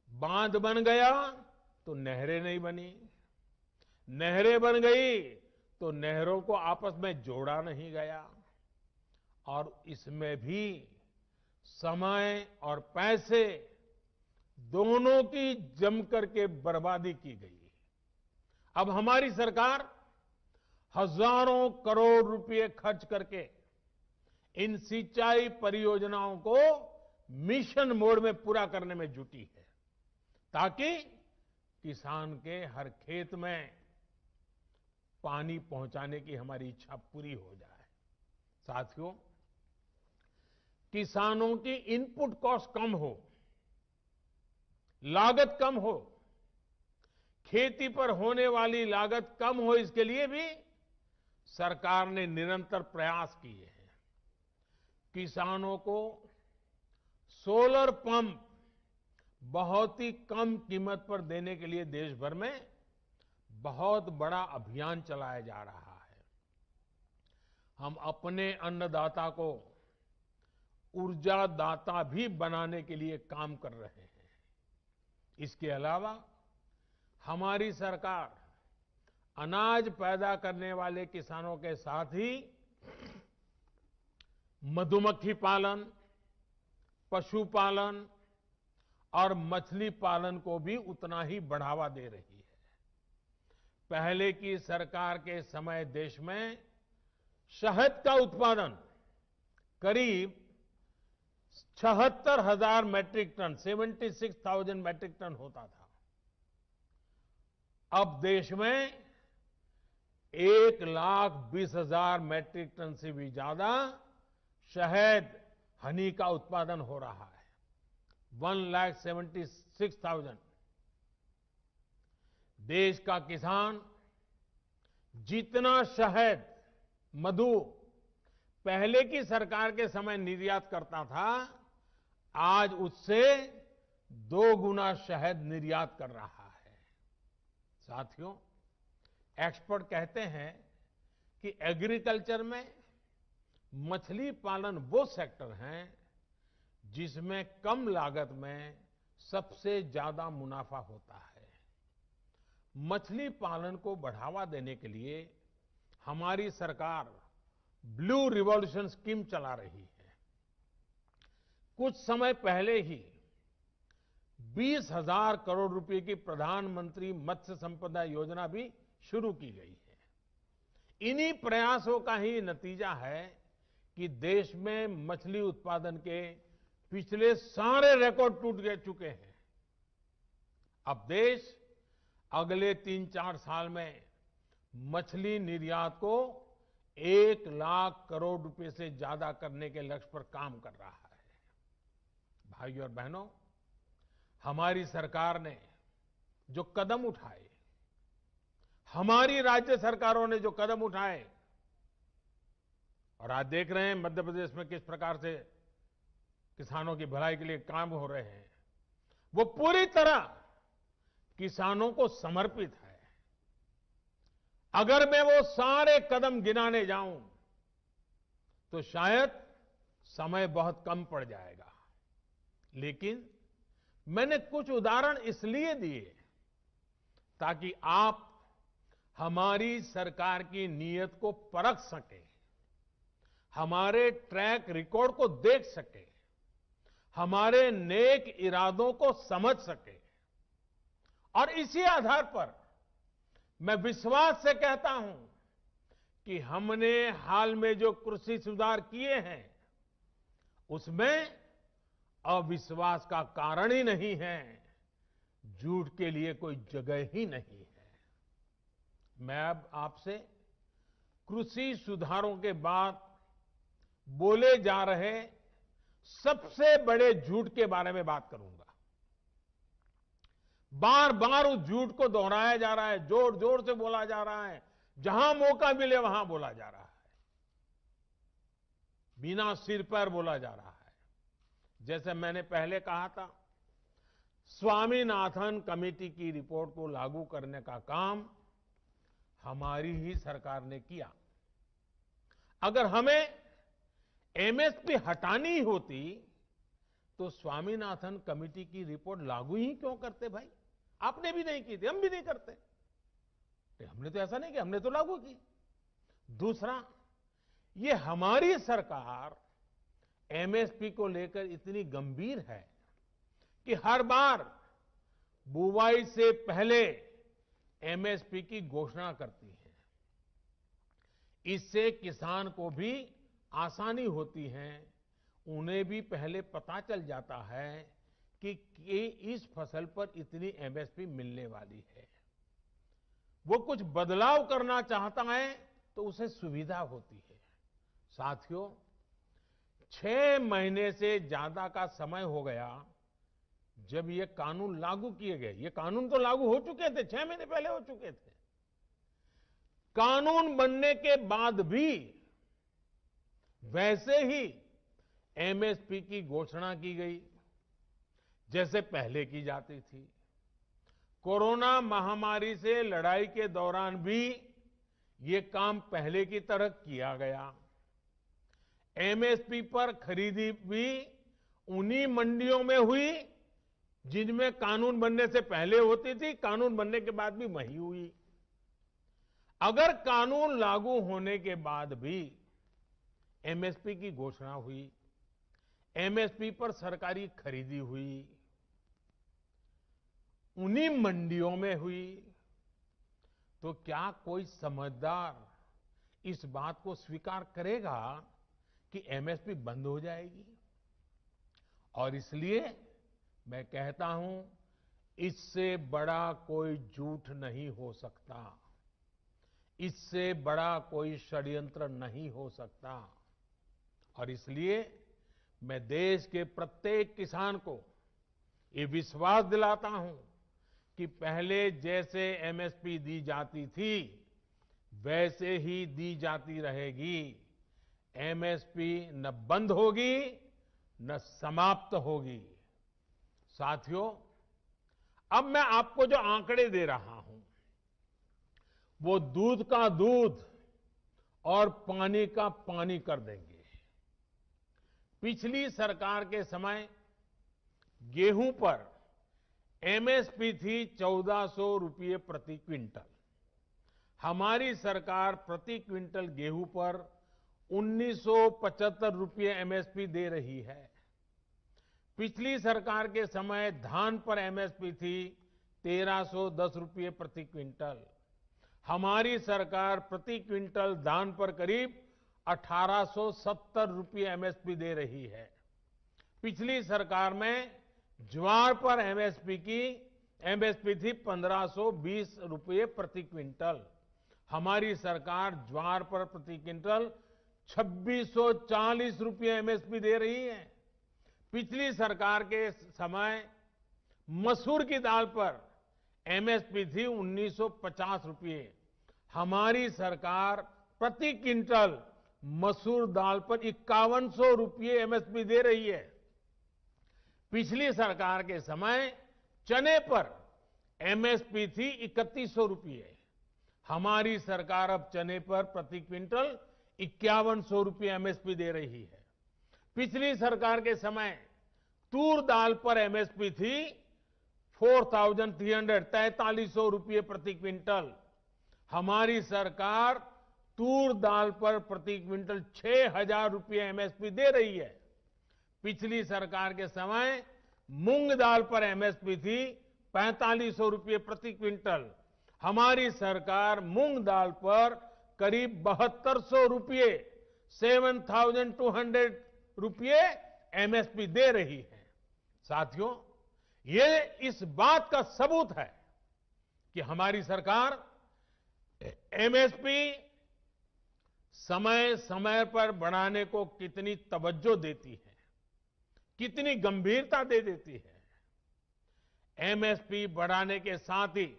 Speaker 2: बांध बन गया तो नहरें नहीं बनी, नहरें बन गई तो नहरों को आपस में जोड़ा नहीं गया, और इसमें भी समय और पैसे दोनों की जमकर के बर्बादी की गई। अब हमारी सरकार हजारों करोड़ रुपए खर्च करके इन सिंचाई परियोजनाओं को मिशन मोड में पूरा करने में जुटी है, ताकि किसान के हर खेत में पानी पहुंचाने की हमारी इच्छा पूरी हो जाए। साथियों, किसानों की इनपुट कॉस्ट कम हो, लागत कम हो, खेती पर होने वाली लागत कम हो, इसके लिए भी सरकार ने निरंतर प्रयास किए हैं। किसानों को सोलर पंप बहुत ही कम कीमत पर देने के लिए देश भर में बहुत बड़ा अभियान चलाया जा रहा है। हम अपने अन्नदाता को ऊर्जा दाता भी बनाने के लिए काम कर रहे हैं। इसके अलावा हमारी सरकार अनाज पैदा करने वाले किसानों के साथ ही मधुमक्खी पालन, पशुपालन और मछली पालन को भी उतना ही बढ़ावा दे रही है। पहले की सरकार के समय देश में शहद का उत्पादन करीब 76,000 मैट्रिक टन, 76,000 मैट्रिक टन होता था। अब देश में 1,20,000 मैट्रिक टन से भी ज्यादा शहद, हनी का उत्पादन हो रहा है। 1,76,000। देश का किसान जितना शहद, मधु पहले की सरकार के समय निर्यात करता था, आज उससे 2 गुना शहद निर्यात कर रहा है। साथियों, एक्सपर्ट कहते हैं कि एग्रीकल्चर में मछली पालन वो सेक्टर है जिसमें कम लागत में सबसे ज्यादा मुनाफा होता है। मछली पालन को बढ़ावा देने के लिए हमारी सरकार ब्लू रिवॉल्यूशन स्कीम चला रही है। कुछ समय पहले ही 20,000 करोड़ रुपए की प्रधानमंत्री मत्स्य संपदा योजना भी शुरू की गई है। इन्हीं प्रयासों का ही नतीजा है कि देश में मछली उत्पादन के पिछले सारे रिकॉर्ड टूट चुके हैं। अब देश अगले 3-4 साल में मछली निर्यात को 1 लाख करोड़ रुपए से ज्यादा करने के लक्ष्य पर काम कर रहा है। भाइयों और बहनों, हमारी सरकार ने जो कदम उठाए, हमारी राज्य सरकारों ने जो कदम उठाए, और आज देख रहे हैं मध्य प्रदेश में किस प्रकार से किसानों की भलाई के लिए काम हो रहे हैं, वो पूरी तरह किसानों को समर्पित है। अगर मैं वो सारे कदम गिनाने जाऊं तो शायद समय बहुत कम पड़ जाएगा, लेकिन मैंने कुछ उदाहरण इसलिए दिए ताकि आप हमारी सरकार की नीयत को परख सकें, हमारे ट्रैक रिकॉर्ड को देख सकें, हमारे नेक इरादों को समझ सकें। और इसी आधार पर मैं विश्वास से कहता हूं कि हमने हाल में जो कृषि सुधार किए हैं उसमें अविश्वास का कारण ही नहीं है, झूठ के लिए कोई जगह ही नहीं है। मैं अब आपसे कृषि सुधारों के बाद बोले जा रहे सबसे बड़े झूठ के बारे में बात करूंगा। बार बार उस झूठ को दोहराया जा रहा है, जोर जोर से बोला जा रहा है, जहां मौका मिले वहां बोला जा रहा है, बिना सिर पर बोला जा रहा है। जैसे मैंने पहले कहा था, स्वामीनाथन कमेटी की रिपोर्ट को लागू करने का काम हमारी ही सरकार ने किया। अगर हमें एमएसपी हटानी होती तो स्वामीनाथन कमेटी की रिपोर्ट लागू ही क्यों करते भाई? आपने भी नहीं की थी, हम भी नहीं करते। हमने तो ऐसा नहीं किया, हमने तो लागू की। दूसरा, ये हमारी सरकार एमएसपी को लेकर इतनी गंभीर है कि हर बार बुवाई से पहले एमएसपी की घोषणा करती है। इससे किसान को भी आसानी होती है, उन्हें भी पहले पता चल जाता है कि इस फसल पर इतनी एमएसपी मिलने वाली है। वो कुछ बदलाव करना चाहता है तो उसे सुविधा होती है। साथियों, 6 महीने से ज्यादा का समय हो गया जब ये कानून लागू किए गए। ये कानून तो लागू हो चुके थे, 6 महीने पहले हो चुके थे। कानून बनने के बाद भी वैसे ही एमएसपी की घोषणा की गई जैसे पहले की जाती थी। कोरोना महामारी से लड़ाई के दौरान भी ये काम पहले की तरह किया गया। एमएसपी पर खरीदी भी उन्हीं मंडियों में हुई जिनमें कानून बनने से पहले होती थी, कानून बनने के बाद भी वही हुई। अगर कानून लागू होने के बाद भी एमएसपी की घोषणा हुई, एमएसपी पर सरकारी खरीदी हुई, उन्हीं मंडियों में हुई, तो क्या कोई समझदार इस बात को स्वीकार करेगा कि एमएसपी बंद हो जाएगी? और इसलिए मैं कहता हूं, इससे बड़ा कोई झूठ नहीं हो सकता, इससे बड़ा कोई षड्यंत्र नहीं हो सकता। और इसलिए मैं देश के प्रत्येक किसान को ये विश्वास दिलाता हूं कि पहले जैसे एमएसपी दी जाती थी वैसे ही दी जाती रहेगी। एमएसपी न बंद होगी न समाप्त होगी। साथियों, अब मैं आपको जो आंकड़े दे रहा हूं वो दूध का दूध और पानी का पानी कर देंगे। पिछली सरकार के समय गेहूं पर एमएसपी थी 1400 रुपये प्रति क्विंटल। हमारी सरकार प्रति क्विंटल गेहूं पर 1975 रुपये एमएसपी दे रही है। पिछली सरकार के समय धान पर एमएसपी थी 1310 रुपये प्रति क्विंटल। हमारी सरकार प्रति क्विंटल धान पर करीब 1870 रुपये एमएसपी दे रही है। पिछली सरकार में ज्वार पर एमएसपी थी 1520 रुपये प्रति क्विंटल। हमारी सरकार ज्वार पर प्रति क्विंटल 2640 रुपये एमएसपी दे रही है। पिछली सरकार के समय मसूर की दाल पर एमएसपी थी 1950 रुपये। हमारी सरकार प्रति क्विंटल मसूर दाल पर 5100 रुपये एमएसपी दे रही है। पिछली सरकार के समय चने पर एमएसपी थी 3100 रुपये। हमारी सरकार अब चने पर प्रति क्विंटल 5100 रुपये एमएसपी दे रही है। पिछली सरकार के समय तूर दाल पर एमएसपी थी 4300 रुपये प्रति क्विंटल। हमारी सरकार तूर दाल पर प्रति क्विंटल 6000 रुपये एमएसपी दे रही है। पिछली सरकार के समय मूंग दाल पर एमएसपी थी 4500 रुपये प्रति क्विंटल। हमारी सरकार मूंग दाल पर करीब 7200 रुपये 7200 रुपये एमएसपी दे रही है। साथियों, ये इस बात का सबूत है कि हमारी सरकार एमएसपी समय समय पर बढ़ाने को कितनी तवज्जो देती है, कितनी गंभीरता दे देती है। एमएसपी बढ़ाने के साथ ही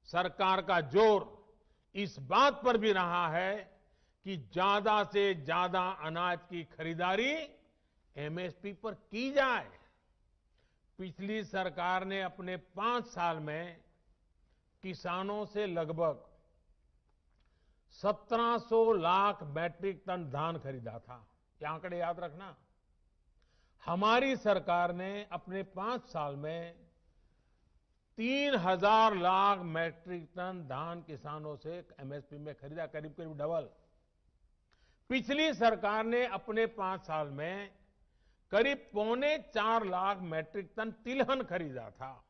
Speaker 2: सरकार का जोर इस बात पर भी रहा है कि ज्यादा से ज्यादा अनाज की खरीदारी एमएसपी पर की जाए। पिछली सरकार ने अपने 5 साल में किसानों से लगभग 1700 लाख मैट्रिक टन धान खरीदा था। ये आंकड़े याद रखना। हमारी सरकार ने अपने 5 साल में 3000 लाख मैट्रिक टन धान किसानों से एमएसपी में खरीदा, करीब करीब डबल। पिछली सरकार ने अपने 5 साल में करीब 3.25 लाख मैट्रिक टन तिलहन खरीदा था।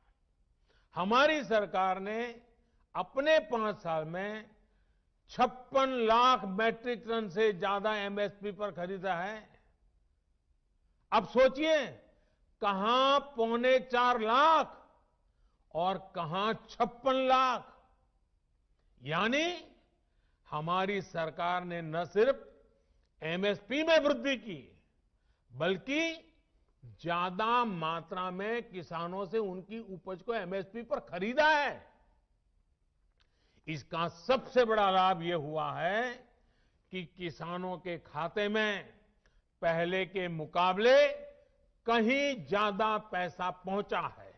Speaker 2: हमारी सरकार ने अपने 5 साल में 56 लाख मैट्रिक टन से ज्यादा एमएसपी पर खरीदा है। अब सोचिए, कहां 3.25 लाख और कहां 56 लाख। यानी हमारी सरकार ने न सिर्फ एमएसपी में वृद्धि की, बल्कि ज्यादा मात्रा में किसानों से उनकी उपज को एमएसपी पर खरीदा है। इसका सबसे बड़ा लाभ यह हुआ है कि किसानों के खाते में पहले के मुकाबले कहीं ज्यादा पैसा पहुंचा है।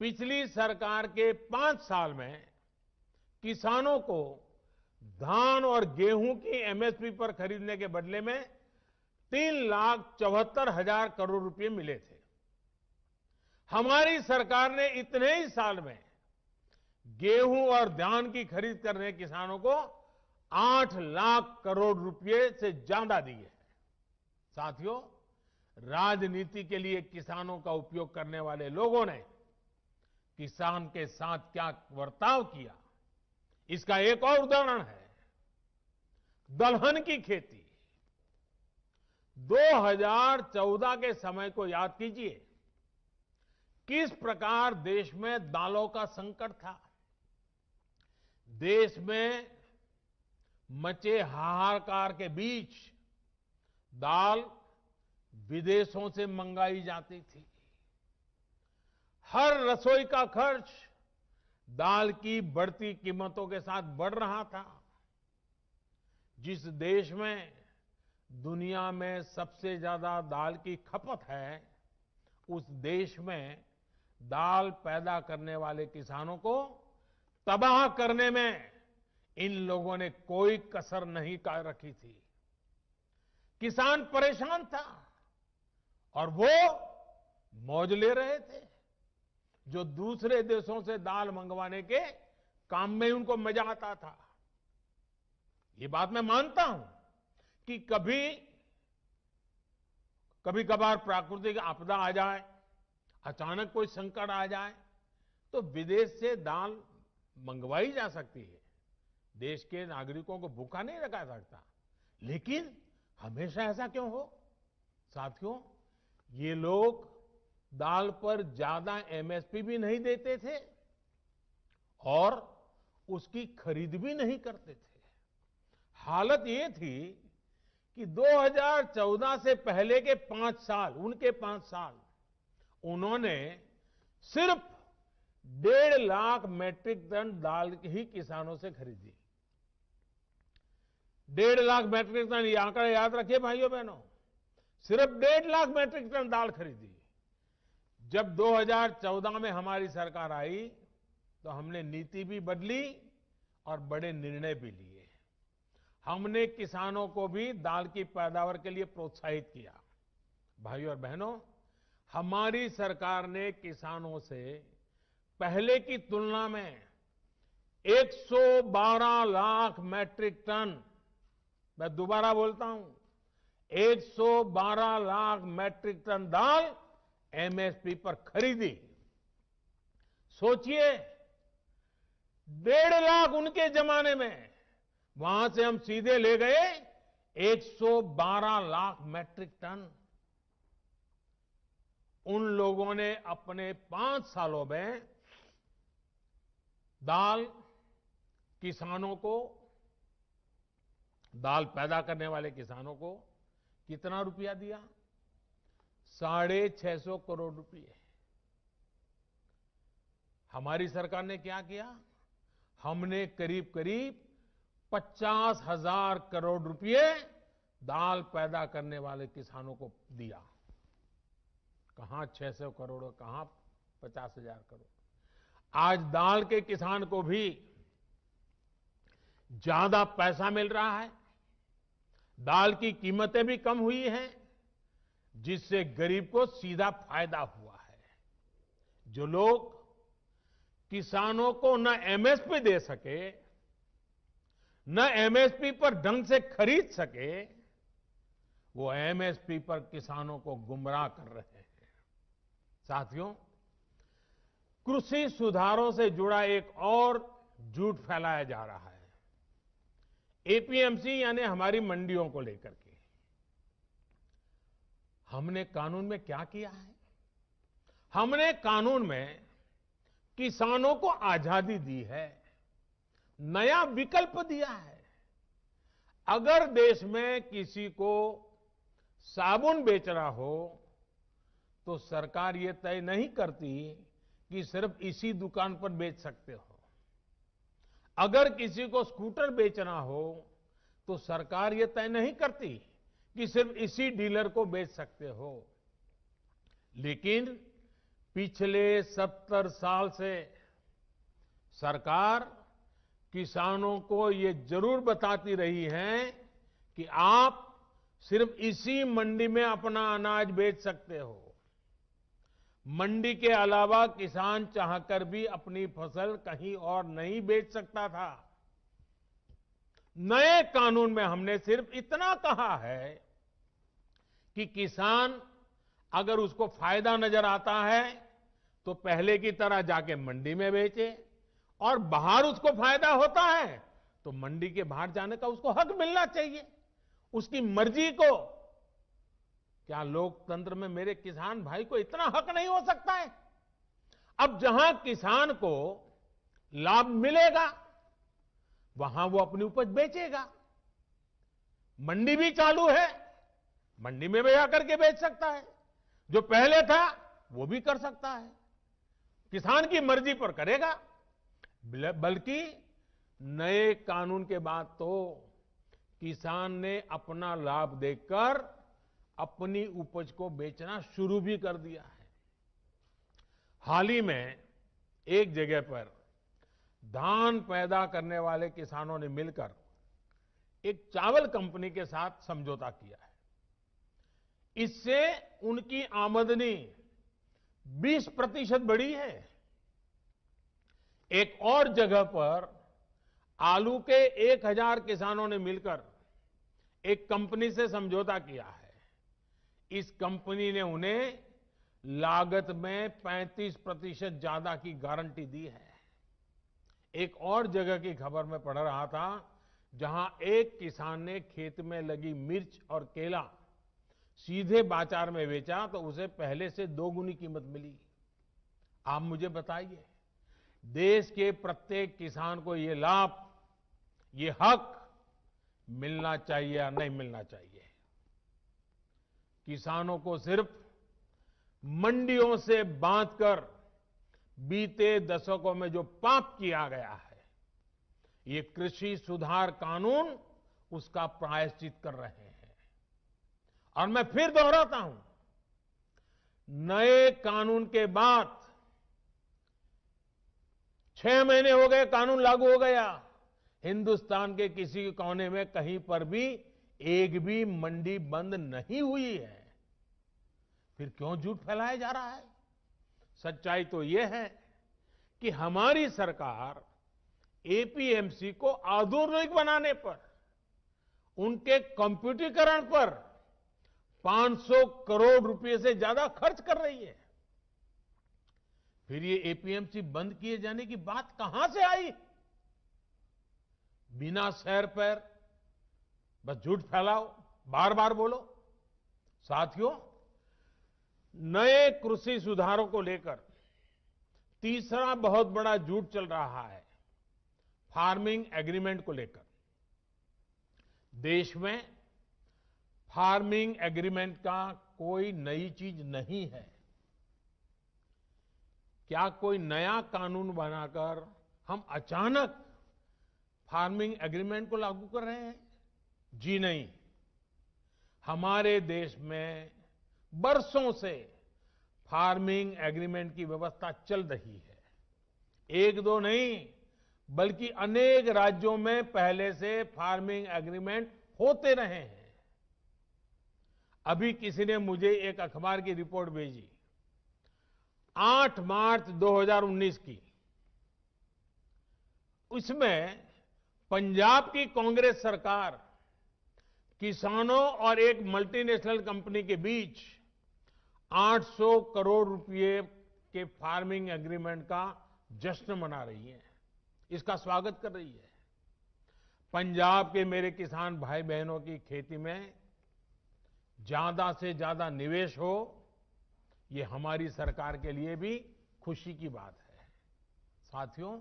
Speaker 2: पिछली सरकार के 5 साल में किसानों को धान और गेहूं की एमएसपी पर खरीदने के बदले में 3,74,000 करोड़ रुपए मिले थे। हमारी सरकार ने इतने ही साल में गेहूं और धान की खरीद करने किसानों को 8 लाख करोड़ रुपए से ज्यादा दिए हैं। साथियों, राजनीति के लिए किसानों का उपयोग करने वाले लोगों ने किसान के साथ क्या बर्ताव किया, इसका एक और उदाहरण है दलहन की खेती। 2014 के समय को याद कीजिए, किस प्रकार देश में दालों का संकट था। देश में मचे हाहाकार के बीच दाल विदेशों से मंगाई जाती थी। हर रसोई का खर्च दाल की बढ़ती कीमतों के साथ बढ़ रहा था। जिस देश में दुनिया में सबसे ज्यादा दाल की खपत है, उस देश में दाल पैदा करने वाले किसानों को तबाह करने में इन लोगों ने कोई कसर नहीं रखी थी। किसान परेशान था और वो मौज ले रहे थे। जो दूसरे देशों से दाल मंगवाने के काम में उनको मजा आता था। ये बात मैं मानता हूं कि कभी कभार प्राकृतिक आपदा आ जाए, अचानक कोई संकट आ जाए, तो विदेश से दाल मंगवाई जा सकती है। देश के नागरिकों को भूखा नहीं रखा सकता। लेकिन हमेशा ऐसा क्यों हो? साथियों, ये लोग दाल पर ज्यादा एमएसपी भी नहीं देते थे और उसकी खरीद भी नहीं करते थे। हालत ये थी कि 2014 से पहले के 5 साल, उनके 5 साल, उन्होंने सिर्फ 1.5 लाख मैट्रिक टन दाल ही किसानों से खरीदी। 1.5 लाख मैट्रिक टन, ये आंकड़ा याद रखिए भाइयों बहनों, सिर्फ 1.5 लाख मैट्रिक टन दाल खरीदी। जब 2014 में हमारी सरकार आई तो हमने नीति भी बदली और बड़े निर्णय भी लिए। हमने किसानों को भी दाल की पैदावार के लिए प्रोत्साहित किया। भाइयों और बहनों, हमारी सरकार ने किसानों से पहले की तुलना में 112 लाख मैट्रिक टन, मैं दोबारा बोलता हूं, 112 लाख मैट्रिक टन दाल एमएसपी पर खरीदी। सोचिए, 1.5 लाख उनके जमाने में, वहां से हम सीधे ले गए 112 लाख मैट्रिक टन। उन लोगों ने अपने 5 सालों में दाल किसानों को, दाल पैदा करने वाले किसानों को कितना रुपया दिया? 650 करोड़ रुपए। हमारी सरकार ने क्या किया? हमने करीब करीब 50,000 करोड़ रुपए दाल पैदा करने वाले किसानों को दिया। कहां 600 करोड़, कहां 50,000 करोड़। आज दाल के किसान को भी ज्यादा पैसा मिल रहा है, दाल की कीमतें भी कम हुई हैं, जिससे गरीब को सीधा फायदा हुआ है। जो लोग किसानों को न एमएसपी दे सके, न एमएसपी पर ढंग से खरीद सके, वो एमएसपी पर किसानों को गुमराह कर रहे हैं। साथियों, कृषि सुधारों से जुड़ा एक और झूठ फैलाया जा रहा है, एपीएमसी यानी हमारी मंडियों को लेकर के। हमने कानून में क्या किया है? हमने कानून में किसानों को आजादी दी है, नया विकल्प दिया है। अगर देश में किसी को साबुन बेचना हो तो सरकार ये तय नहीं करती कि सिर्फ इसी दुकान पर बेच सकते हो। अगर किसी को स्कूटर बेचना हो तो सरकार ये तय नहीं करती कि सिर्फ इसी डीलर को बेच सकते हो। लेकिन पिछले 70 साल से सरकार किसानों को ये जरूर बताती रही है कि आप सिर्फ इसी मंडी में अपना अनाज बेच सकते हो। मंडी के अलावा किसान चाहकर भी अपनी फसल कहीं और नहीं बेच सकता था। नए कानून में हमने सिर्फ इतना कहा है कि किसान अगर उसको फायदा नजर आता है तो पहले की तरह जाके मंडी में बेचे, और बाहर उसको फायदा होता है तो मंडी के बाहर जाने का उसको हक मिलना चाहिए, उसकी मर्जी को। क्या लोकतंत्र में मेरे किसान भाई को इतना हक नहीं हो सकता है? अब जहां किसान को लाभ मिलेगा वहां वो अपनी उपज बेचेगा। मंडी भी चालू है, मंडी में भी आकर के बेच सकता है। जो पहले था वो भी कर सकता है, किसान की मर्जी पर करेगा। बल्कि नए कानून के बाद तो किसान ने अपना लाभ देखकर अपनी उपज को बेचना शुरू भी कर दिया है। हाल ही में एक जगह पर धान पैदा करने वाले किसानों ने मिलकर एक चावल कंपनी के साथ समझौता किया है। इससे उनकी आमदनी 20% बढ़ी है। एक और जगह पर आलू के 1000 किसानों ने मिलकर एक कंपनी से समझौता किया है। इस कंपनी ने उन्हें लागत में 35% ज्यादा की गारंटी दी है। एक और जगह की खबर मैं पढ़ रहा था, जहां एक किसान ने खेत में लगी मिर्च और केला सीधे बाजार में बेचा तो उसे पहले से 2 गुनी कीमत मिली। आप मुझे बताइए, देश के प्रत्येक किसान को ये लाभ, ये हक मिलना चाहिए या नहीं मिलना चाहिए? किसानों को सिर्फ मंडियों से बांधकर बीते दशकों में जो पाप किया गया है, ये कृषि सुधार कानून उसका प्रायश्चित कर रहे हैं। और मैं फिर दोहराता हूं, नए कानून के बाद 6 महीने हो गए, कानून लागू हो गया, हिंदुस्तान के किसी कोने में कहीं पर भी एक भी मंडी बंद नहीं हुई है। फिर क्यों झूठ फैलाया जा रहा है? सच्चाई तो यह है कि हमारी सरकार एपीएमसी को आधुनिक बनाने पर, उनके कंप्यूटरीकरण पर 500 करोड़ रुपए से ज्यादा खर्च कर रही है। फिर ये एपीएमसी बंद किए जाने की बात कहां से आई? बिना सैर पैर बस झूठ फैलाओ, बार बार बोलो। साथियों, नए कृषि सुधारों को लेकर तीसरा बहुत बड़ा झूठ चल रहा है, फार्मिंग एग्रीमेंट को लेकर। देश में फार्मिंग एग्रीमेंट का कोई नई चीज नहीं है। क्या कोई नया कानून बनाकर हम अचानक फार्मिंग एग्रीमेंट को लागू कर रहे हैं? जी नहीं। हमारे देश में बरसों से फार्मिंग एग्रीमेंट की व्यवस्था चल रही है। एक दो नहीं, बल्कि अनेक राज्यों में पहले से फार्मिंग एग्रीमेंट होते रहे हैं। अभी किसी ने मुझे एक अखबार की रिपोर्ट भेजी, 8 मार्च 2019 की। उसमें पंजाब की कांग्रेस सरकार किसानों और एक मल्टीनेशनल कंपनी के बीच 800 करोड़ रुपए के फार्मिंग एग्रीमेंट का जश्न मना रही है, इसका स्वागत कर रही है। पंजाब के मेरे किसान भाई बहनों की खेती में ज्यादा से ज्यादा निवेश हो, ये हमारी सरकार के लिए भी खुशी की बात है। साथियों,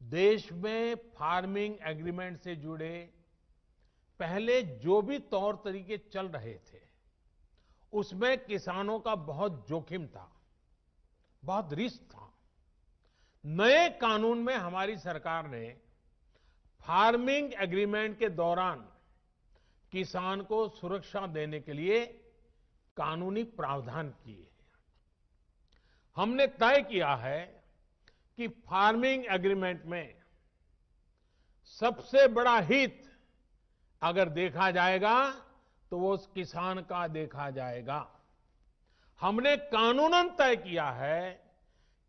Speaker 2: देश में फार्मिंग एग्रीमेंट से जुड़े पहले जो भी तौर तरीके चल रहे थे, उसमें किसानों का बहुत जोखिम था, बहुत रिस्क था। नए कानून में हमारी सरकार ने फार्मिंग एग्रीमेंट के दौरान किसान को सुरक्षा देने के लिए कानूनी प्रावधान किए हैं। हमने तय किया है कि फार्मिंग एग्रीमेंट में सबसे बड़ा हित अगर देखा जाएगा तो वो उस किसान का देखा जाएगा। हमने कानूनन तय किया है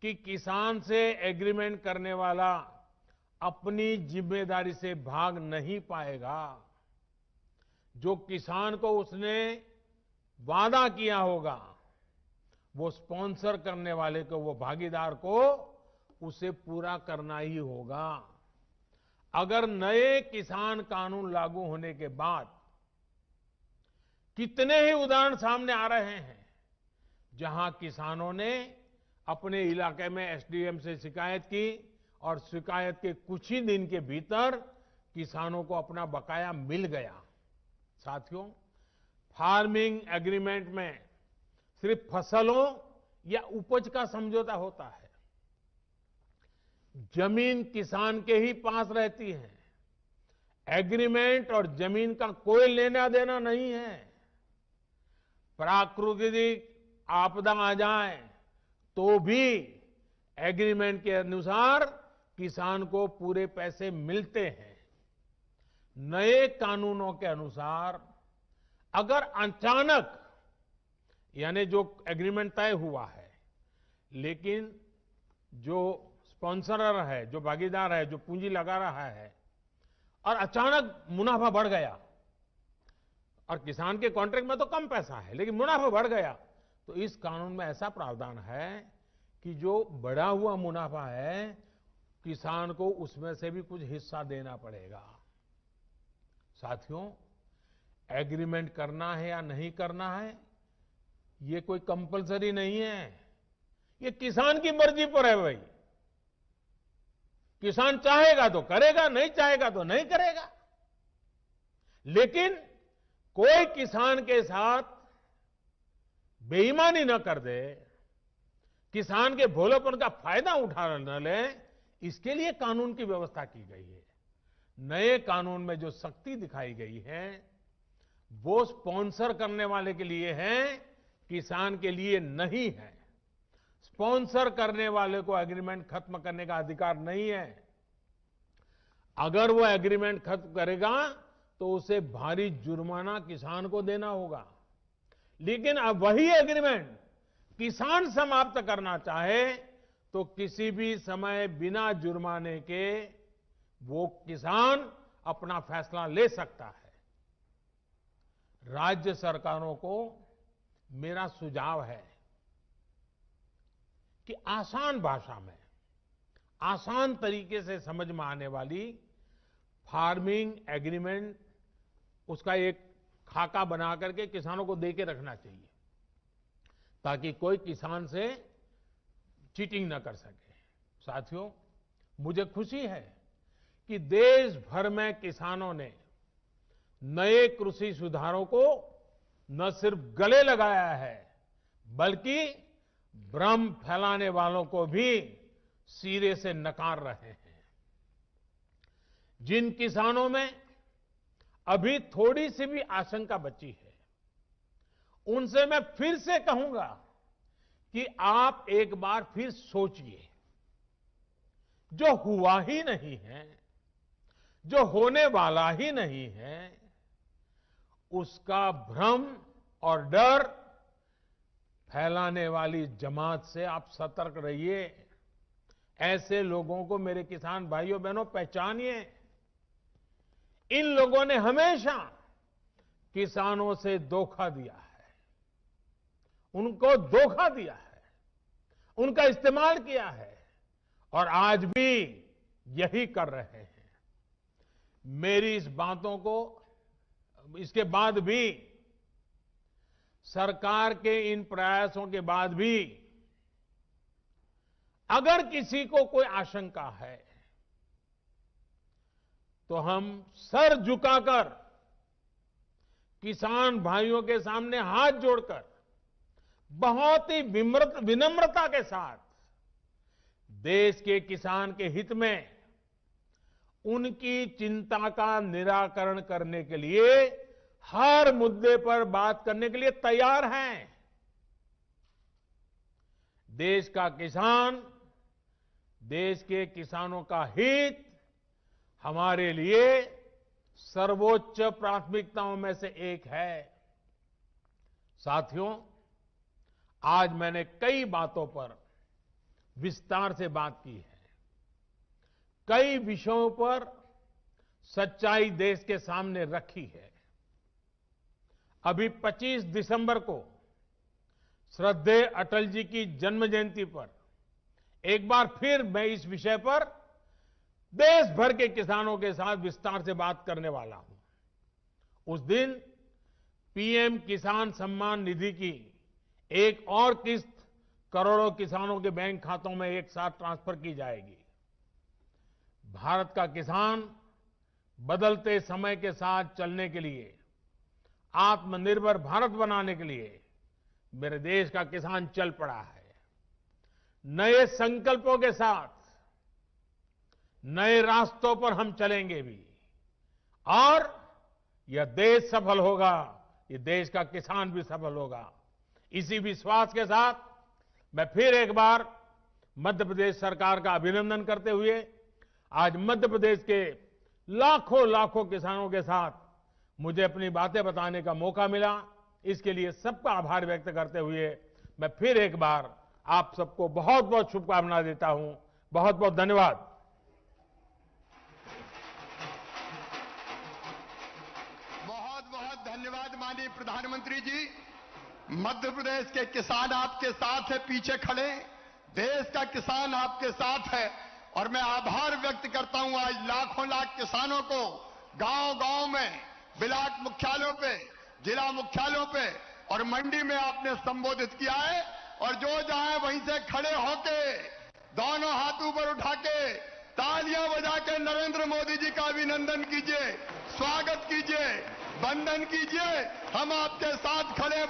Speaker 2: कि किसान से एग्रीमेंट करने वाला अपनी जिम्मेदारी से भाग नहीं पाएगा। जो किसान को उसने वादा किया होगा, वो स्पॉन्सर करने वाले को, वो भागीदार को उसे पूरा करना ही होगा। अगर नए किसान कानून लागू होने के बाद कितने ही उदाहरण सामने आ रहे हैं जहां किसानों ने अपने इलाके में एसडीएम से शिकायत की और शिकायत के कुछ ही दिन के भीतर किसानों को अपना बकाया मिल गया। साथियों, फार्मिंग एग्रीमेंट में सिर्फ फसलों या उपज का समझौता होता है। जमीन किसान के ही पास रहती है। एग्रीमेंट और जमीन का कोई लेना देना नहीं है। प्राकृतिक आपदा आ जाए तो भी एग्रीमेंट के अनुसार किसान को पूरे पैसे मिलते हैं। नए कानूनों के अनुसार अगर अचानक, यानी जो एग्रीमेंट तय हुआ है, लेकिन जो स्पॉन्सरर है, जो भागीदार है, जो पूंजी लगा रहा है, और अचानक मुनाफा बढ़ गया, और किसान के कॉन्ट्रैक्ट में तो कम पैसा है लेकिन मुनाफा बढ़ गया, तो इस कानून में ऐसा प्रावधान है कि जो बढ़ा हुआ मुनाफा है किसान को उसमें से भी कुछ हिस्सा देना पड़ेगा। साथियों, एग्रीमेंट करना है या नहीं करना है, ये कोई कंपलसरी नहीं है। ये किसान की मर्जी पर है भाई। किसान चाहेगा तो करेगा, नहीं चाहेगा तो नहीं करेगा। लेकिन कोई किसान के साथ बेईमानी न कर दे, किसान के भोलेपन का फायदा उठा न ले, इसके लिए कानून की व्यवस्था की गई है। नए कानून में जो सख्ती दिखाई गई है वो स्पॉन्सर करने वाले के लिए है, किसान के लिए नहीं है। स्पॉन्सर करने वाले को एग्रीमेंट खत्म करने का अधिकार नहीं है। अगर वो एग्रीमेंट खत्म करेगा तो उसे भारी जुर्माना किसान को देना होगा। लेकिन अब वही एग्रीमेंट किसान समाप्त करना चाहे तो किसी भी समय बिना जुर्माने के वो किसान अपना फैसला ले सकता है। राज्य सरकारों को मेरा सुझाव है कि आसान भाषा में, आसान तरीके से समझ में आने वाली फार्मिंग एग्रीमेंट, उसका एक खाका बना करके किसानों को दे के रखना चाहिए, ताकि कोई किसान से चीटिंग न कर सके। साथियों, मुझे खुशी है कि देश भर में किसानों ने नए कृषि सुधारों को न सिर्फ गले लगाया है, बल्कि भ्रम फैलाने वालों को भी सिरे से नकार रहे हैं। जिन किसानों में अभी थोड़ी सी भी आशंका बची है, उनसे मैं फिर से कहूंगा कि आप एक बार फिर सोचिए। जो हुआ ही नहीं है, जो होने वाला ही नहीं है, उसका भ्रम और डर फैलाने वाली जमात से आप सतर्क रहिए। ऐसे लोगों को मेरे किसान भाइयों बहनों पहचानिए। इन लोगों ने हमेशा किसानों से धोखा दिया है, उनको धोखा दिया है, उनका इस्तेमाल किया है और आज भी यही कर रहे हैं। मेरी इस बातों को, इसके बाद भी, सरकार के इन प्रयासों के बाद भी अगर किसी को कोई आशंका है तो हम सर झुकाकर किसान भाइयों के सामने हाथ जोड़कर बहुत ही विनम्रता के साथ देश के किसान के हित में उनकी चिंता का निराकरण करने के लिए हर मुद्दे पर बात करने के लिए तैयार हैं। देश का किसान, देश के किसानों का हित हमारे लिए सर्वोच्च प्राथमिकताओं में से एक है। साथियों, आज मैंने कई बातों पर विस्तार से बात की है। कई विषयों पर सच्चाई देश के सामने रखी है। अभी 25 दिसंबर को श्रद्धेय अटल जी की जन्म जयंती पर एक बार फिर मैं इस विषय पर देश भर के किसानों के साथ विस्तार से बात करने वाला हूं। उस दिन पीएम किसान सम्मान निधि की एक और किस्त करोड़ों किसानों के बैंक खातों में एक साथ ट्रांसफर की जाएगी। भारत का किसान बदलते समय के साथ चलने के लिए, आत्मनिर्भर भारत बनाने के लिए मेरे देश का किसान चल पड़ा है। नए संकल्पों के साथ नए रास्तों पर हम चलेंगे भी, और यह देश सफल होगा, यह देश का किसान भी सफल होगा। इसी विश्वास के साथ मैं फिर एक बार मध्य प्रदेश सरकार का अभिनंदन करते हुए आज मध्य प्रदेश के लाखों लाखों किसानों के साथ मुझे अपनी बातें बताने का मौका मिला, इसके लिए सबका आभार व्यक्त करते हुए मैं फिर एक बार आप सबको बहुत बहुत शुभकामनाएं देता हूं। बहुत बहुत धन्यवाद।
Speaker 1: बहुत बहुत धन्यवाद माननीय प्रधानमंत्री जी। मध्य प्रदेश के किसान आपके साथ है, पीछे खड़े। देश का किसान आपके साथ है और मैं आभार व्यक्त करता हूं आज लाखों लाख किसानों को गांव-गांव में, ब्लॉक मुख्यालयों पे, जिला मुख्यालयों पे और मंडी में आपने संबोधित किया है। और जो जाए वहीं से खड़े होके दोनों हाथ ऊपर उठा के तालियां बजा के नरेंद्र मोदी जी का अभिनंदन कीजिए, स्वागत कीजिए, वंदन कीजिए। हम आपके साथ खड़े